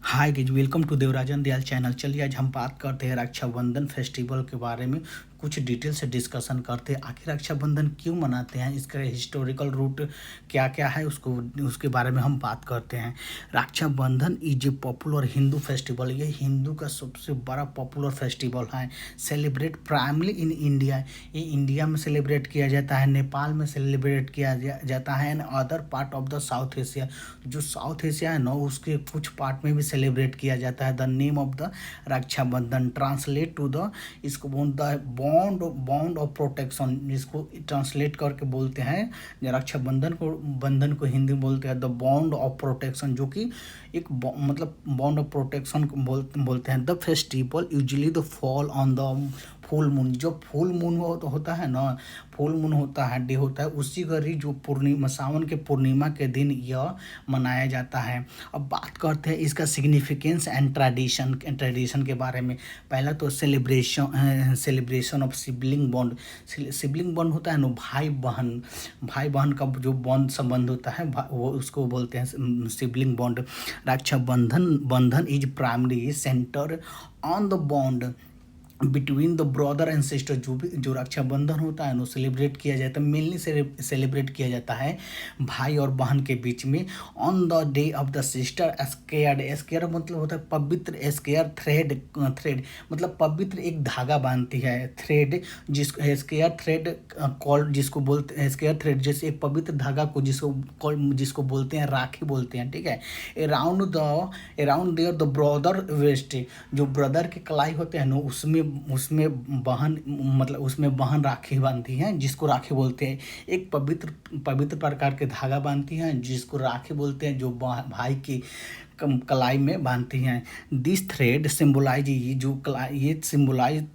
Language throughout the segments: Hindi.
Hi guys, welcome to Devarajan Dayal channel. चलिए आज हम बात करते हैं रक्षाबंधन फेस्टिवल के बारे में। कुछ डिटेल से डिस्कशन करते हैं आखिर रक्षाबंधन क्यों मनाते हैं, इसका हिस्टोरिकल रूट क्या क्या है उसको उसके बारे में हम बात करते हैं। Raksha Bandhan is a popular Hindu festival. ये हिंदू का सबसे बड़ा पॉपुलर फेस्टिवल है। Celebrate primarily in India. ये इंडिया में सेलिब्रेट किया जाता है, नेपाल में सेलिब्रेट किया जाता है and other part of the South Asia. जो साउथ एशिया है ना उसके कुछ पार्ट में भी सेलिब्रेट किया जाता है। The name of the Raksha Bandhan translate to the, इसको द बॉन्ड ऑफ प्रोटेक्शन, जिसको ट्रांसलेट करके बोलते हैं बंधन को हिंदी में बोलते हैं द बॉन्ड ऑफ प्रोटेक्शन, जो कि एक मतलब बॉन्ड ऑफ प्रोटेक्शन को बोलते हैं। The festival usually the fall on the full moon. जो फुल मून होता है ना, फुल मून होता है, डे होता है, उसी घड़ी जो पूर्णिमा, सावन के पूर्णिमा के दिन यह मनाया जाता है। अब बात करते हैं इसका सिग्निफिकेंस एंड ट्रेडिशन के बारे में। पहला तो celebration of sibling bond. Sibling bond होता है ना, भाई बहन का जो बॉन्ड संबंध होता है वो उसको बोलते हैं सिबलिंग बॉन्ड। बंधन is primary centre on the bond between the brother and sister. जो रक्षाबंधन होता है ना सेलिब्रेट किया जाता है, मेनली सेलिब्रेट किया जाता है भाई और बहन के बीच में। On the day of the sister square मतलब होता है पवित्र। स्केयर थ्रेड मतलब पवित्र एक धागा बांधती है। थ्रेड जिसको स्केयर थ्रेड कॉल जिसको बोलते हैं, स्केयर थ्रेड जैसे एक पवित्र धागा को जिसको बोलते हैं राखी बोलते हैं, ठीक है। Around there the brother wrist, जो ब्रदर के कलाई होते हैं ना उसमें बहन राखी बांधती हैं, जिसको राखी बोलते हैं। एक पवित्र प्रकार के धागा बांधती हैं जिसको राखी बोलते हैं, जो भाई की कलाई में बांधती हैं। दिस थ्रेड सिंबलाइज, ये सिंबलाइज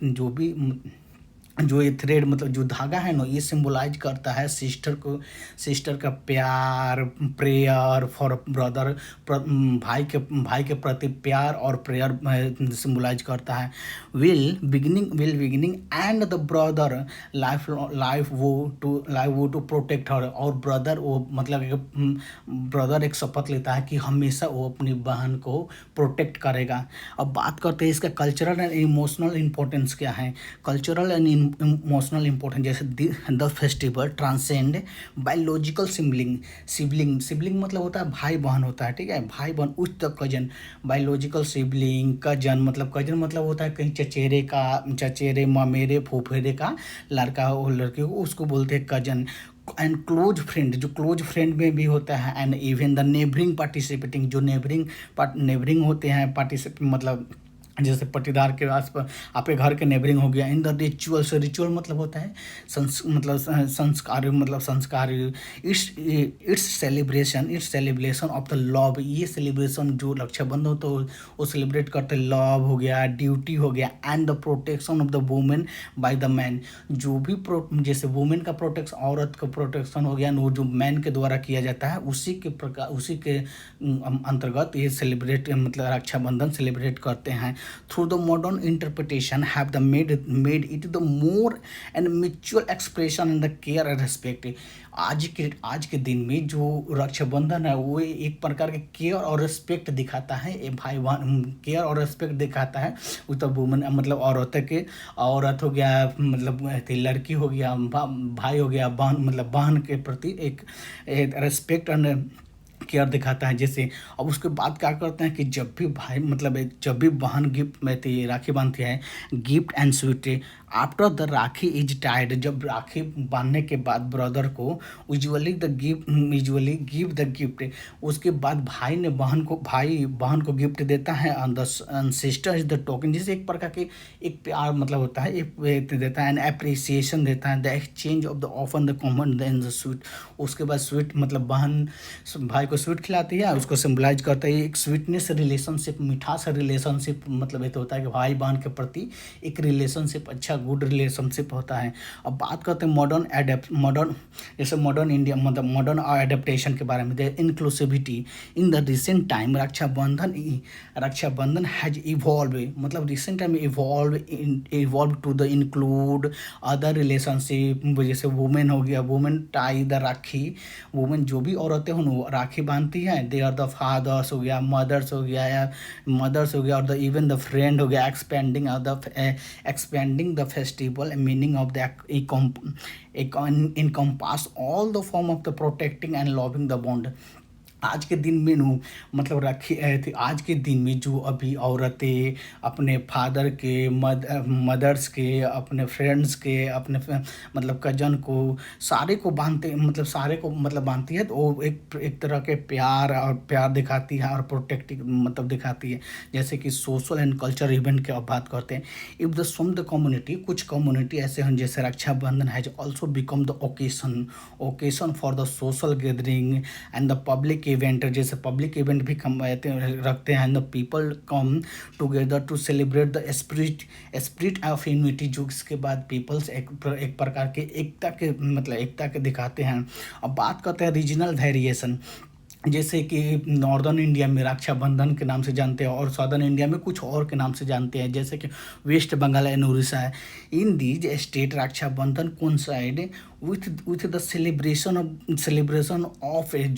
जो ये थ्रेड मतलब जो धागा है ना, ये सिंबलाइज करता है सिस्टर का प्यार, प्रेयर फॉर ब्रदर, भाई के प्रति प्यार और प्रेयर सिंबलाइज करता है। Will beginning and the brother life वो टू प्रोटेक्ट हर। और ब्रदर वो मतलब ब्रदर एक शपथ लेता है कि हमेशा वो अपनी बहन को प्रोटेक्ट करेगा। अब बात करते हैं इसका कल्चरल एंड इमोशनल इंपॉर्टेंस क्या है। कल्चरल एंड इमोशनल इंपॉर्टेंस, जैसे the festival transcend biological sibling मतलब होता है भाई बहन होता है, ठीक है, भाई बहन उच्च तक कजन। बायोलॉजिकल सिबलिंग कजन मतलब होता है कहीं चचेरे ममेरे फूफेरे का लड़का हो लड़की हो, उसको बोलते हैं कजन। एंड क्लोज फ्रेंड, जो क्लोज फ्रेंड में भी होता है। And even the neighbouring participating, जो नेबरिंग होते हैं पार्टिसिपेट मतलब जैसे पट्टीदार के आसपास आपके घर के नेबरिंग हो गया। इन द रिचुअल मतलब होता है संस्कार। It's celebration of the love. ये सेलिब्रेशन जो रक्षाबंधन हो तो वो सेलिब्रेट करते लव हो गया, ड्यूटी हो गया and the protection of the women by the man. जो भी जैसे वुमेन का प्रोटेक्शन, औरत का प्रोटेक्शन हो गया, वो जो मैन के द्वारा किया जाता है उसी के अंतर्गत ये सेलिब्रेट मतलब रक्षाबंधन सेलिब्रेट करते हैं। through the modern interpretation have the made it the more and mutual expression and the care and respect। आज के दिन में जो रक्षाबंधन है वो एक प्रकार के केयर और रिस्पेक्ट दिखाता है। भाई बहन केयर और रिस्पेक्ट दिखाता है उस वुमन मतलब औरत हो गया मतलब लड़की हो गया, भाई हो गया, बहन मतलब बहन के प्रति एक रिस्पेक्ट एंड केयर दिखाता है। जैसे अब उसके बाद क्या करते हैं कि जब भी बहन गिफ्ट में राखी बांधती है, gift and sweet after the rakhi is tied. जब राखी बांधने के बाद ब्रदर को यूजुअली गिव द गिफ्ट। उसके बाद भाई बहन को गिफ्ट देता है। And sister is the token, जिसे एक प्रकार के एक प्यार मतलब होता है, एक देता है एंड अप्रिसिएशन देता है। The exchange of the often the common then the sweet. उसके बाद स्वीट मतलब बहन भाई को स्वीट खिलाती है, उसको सिंबलाइज करता है एक स्वीटनेस रिलेशनशिप, मीठा सा रिलेशनशिप मतलब ये तो होता है कि भाई बहन के प्रति एक रिलेशनशिप अच्छा गुड रिलेशनशिप होता है। अब बात करते हैं मॉडर्न जैसे मॉडर्न इंडिया मतलब मॉडर्न एडेप्टेशन के बारे में, the inclusivity in the recent time Rakshabandhan has evolve मतलब recent time evolve to the include other relationship, जैसे वुमेन हो गया, women tie the rakhi, women जो भी औरतें हो वो राखी बांधती हैं, दे आर द फादर्स हो गया, मदर्स हो गया या मदर्स हो गया, और द इवन द फ्रेंड हो गया, expanding the festival meaning of the encompass all the form of the protecting and loving the bond। आज के दिन में नु मतलब रखी थी, आज के दिन में जो अभी औरतें अपने फादर के मदर्स के अपने फ्रेंड्स के अपने मतलब कजन को सारे को बांधते मतलब सारे को मतलब बांधती है, तो वो एक तरह के प्यार दिखाती है और प्रोटेक्टिव मतलब दिखाती है। जैसे कि सोशल एंड कल्चर इवेंट की अब बात करते हैं, if the sum the community, कुछ कम्युनिटी ऐसे हैं जैसे Raksha Bandhan has also become the occasion for the social gathering and the public event, जैसे पब्लिक इवेंट भी रखते हैं, the people come together to celebrate the spirit of unity, जो इसके बाद पीपल्स एक प्रकार के एकता के दिखाते हैं। अब बात करते हैं रीजनल वेरिएशन, जैसे कि नॉर्दर्न इंडिया में रक्षाबंधन के नाम से जानते हैं और सदर्न इंडिया में कुछ और के नाम से जानते हैं, जैसे कि वेस्ट बंगाल एंड उड़ीसा है। In these state Rakshabandhan coincide with the celebration of a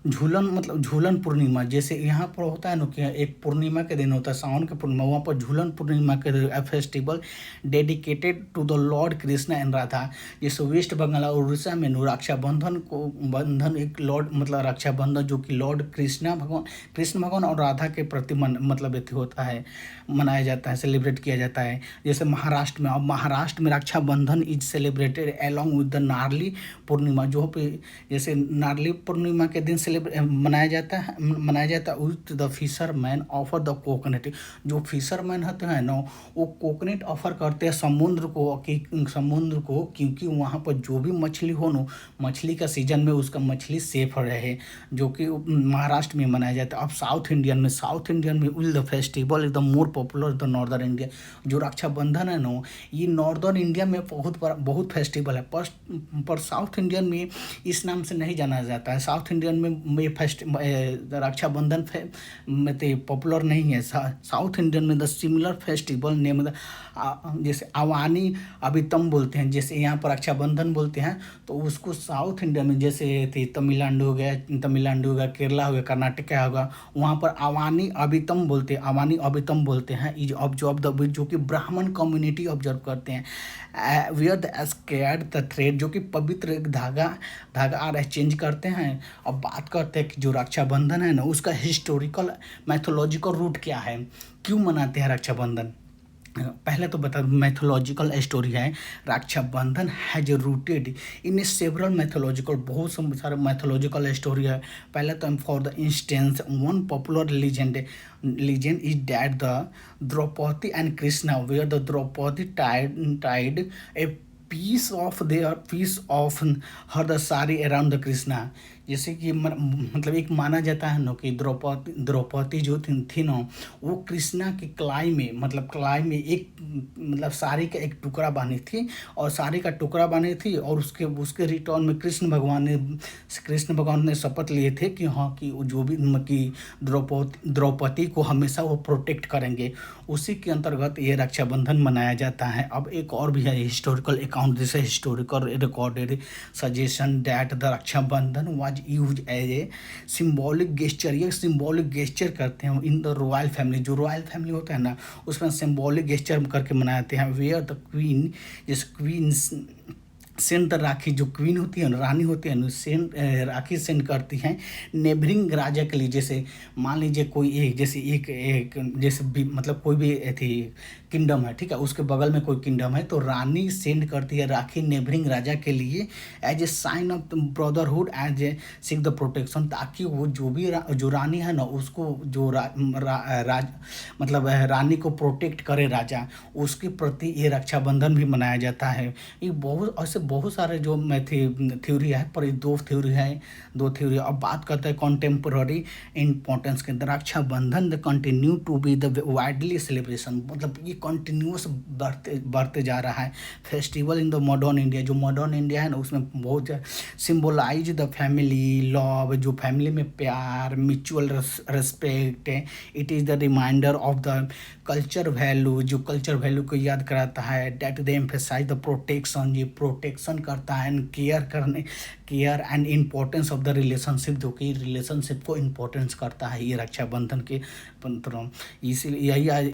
Jhulan मतलब झूलन पूर्णिमा, जैसे यहाँ पर होता है ना कि एक पूर्णिमा के दिन होता है, सावन के पूर्णिमा, वहाँ पर झूलन पूर्णिमा के festival dedicated to the lord Krishna and Radha. जैसे वेस्ट बंगाल और उड़ीसा में रक्षाबंधन एक लॉर्ड मतलब रक्षाबंधन जो कि लॉर्ड कृष्ण भगवान और राधा के प्रति मतलब होता है, मनाया जाता है, सेलिब्रेट किया जाता है। जैसे महाराष्ट्र में Rakshabandhan is celebrated along with the Narali Purnima, जो पे जैसे नारली पूर्णिमा के दिन मनाया जाता है with the fisherman offer the coconut, जो फिशरमैन होते हैं ना वो कोकोनट ऑफर करते हैं समुद्र को, क्योंकि वहाँ पर जो भी मछली हो ना, मछली का सीजन में उसका मछली सेफ रहे, जो कि महाराष्ट्र में मनाया जाता है। अब साउथ इंडियन में will the festival is the more popular the northern India, जो रक्षाबंधन है ना ये नॉर्दर्न इंडिया में बहुत फेस्टिवल है, पर साउथ इंडियन में इस नाम से नहीं जाना जाता है। साउथ इंडियन में रक्षाबंधन में तो पॉपुलर नहीं है। साउथ इंडियन में द सिमिलर फेस्टिवल नेम जैसे अवानी अभितम बोलते हैं, जैसे यहाँ पर रक्षाबंधन बोलते हैं तो उसको साउथ इंडिया में जैसे तमिलनाडु हो गया, केरला हो गया, कर्नाटका होगा, वहाँ पर अवानी अभितम बोलते हैं इज ऑब्जर्व जो कि ब्राह्मण कम्युनिटी ऑब्जर्व करते हैं। Wear the scared the thread, जो कि पवित्र एक धागा और एक्सचेंज करते हैं। अब बात करते हैं कि जो रक्षाबंधन है ना उसका हिस्टोरिकल मैथोलॉजिकल रूट क्या है, क्यों मनाते हैं रक्षाबंधन। पहले तो बता मैथोलॉजिकल स्टोरी है, Raksha Bandhan has rooted in several mythological, बहुत सारे मैथोलॉजिकल स्टोरी है। पहले तो for the instance one popular legend is that the Draupadi and Krishna where the Draupadi tied a piece of her the sari around the Krishna, जैसे कि मतलब एक माना जाता है ना कि द्रौपदी जो थी ना वो कृष्णा के कलाई में एक मतलब साड़ी का एक टुकड़ा बांधी थी और साड़ी का टुकड़ा बांधी थी, और उसके रिटर्न में कृष्ण भगवान ने शपथ लिए थे कि हाँ कि जो भी कि द्रौपदी को हमेशा वो प्रोटेक्ट करेंगे। उसी के अंतर्गत ये रक्षाबंधन मनाया जाता है। अब एक और भी है हिस्टोरिकल अकाउंट, जैसे historical recorded suggestion that the Raksha Bandhan was use as a symbolic gesture, ये सिंबॉलिक गेस्चर करते हैं इन द रॉयल फैमिली, जो रॉयल फैमिली होता है ना उसमें सिंबॉलिक गेस्चर करके मनाते हैं। वेयर द क्वीन, जैसे क्वीन सेंड द राखी, जो क्वीन होती है रानी होती है राखी सेंड करती हैं नेबरिंग राजा के लिए। जैसे मान लीजिए कोई मतलब कोई भी थी किंगडम है, ठीक है, उसके बगल में कोई किंगडम है तो रानी सेंड करती है राखी नेबरिंग राजा के लिए as a sign of brotherhood, as a seek the protection, ताकि वो जो रानी है ना उसको जो मतलब रानी को प्रोटेक्ट करे राजा, उसके प्रति ये रक्षाबंधन भी मनाया जाता है। ये बहुत ऐसे बहुत सारे जो थ्योरी है, पर ये दो थ्योरी। अब बात करते हैं कॉन्टेम्पोररी इम्पोर्टेंस के अंदर, Raksha Bandhan the continue to be the widely celebration, मतलब ये कंटिन्यूस बढ़ते बढ़ते जा रहा है festival in the modern India. जो मॉडर्न इंडिया है ना, उसमें बहुत सिम्बोलाइज द फैमिली लव, जो फैमिली में प्यार, mutual respect. It is the reminder of the culture value, जो कल्चर वैल्यू को याद कराता है। That they emphasise the protection, ये प्रोटेक्शन करता है and care and importance of the relationship, जो कि रिलेशनशिप को इम्पोर्टेंस करता है ये रक्षाबंधन के इसीलिए यही